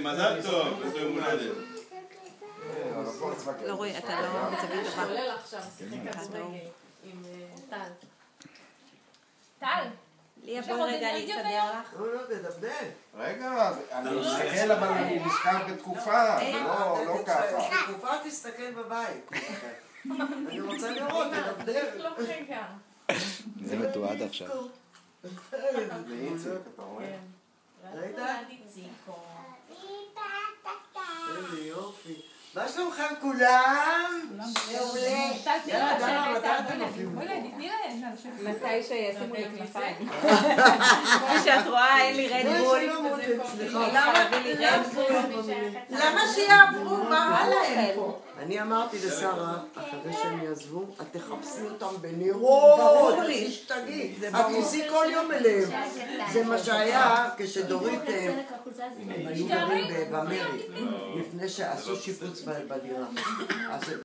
מזל טוב, יום הולדת. לא רואה, אתה לא מצביע דבר. שולל עכשיו, שיחק כדורגל עם טל. טל? ליה, בואי רגע להסתדר לך. לא, תדבר. רגע, אני מסתכל, אבל אני נזכר בתקופה, לא ככה. בתקופה תסתכל בבית. אני רוצה לראות, תדבר. לא רגע. זה מתועד עכשיו. זה איציק, אתה רואה? ראית? ציקו. איזה יופי. מה שלומכם כולם? מעולה. יאללה, דנה, מתי אתם נופלים? מתי שישימו לי כנפיים. כמו שאת רואה, אין לי רדבול. למה להביא לי רדבול? למה שיעברו? מה רע להם פה? אני אמרתי לשרה, אחרי שהם יעזבו, את תחפשי אותם בנרות. תשתגעי. את תיסעי כל יום אליהם. זה מה שהיה כשדורית היו גרים במרי, לפני שעשו שיפוץ בדירה.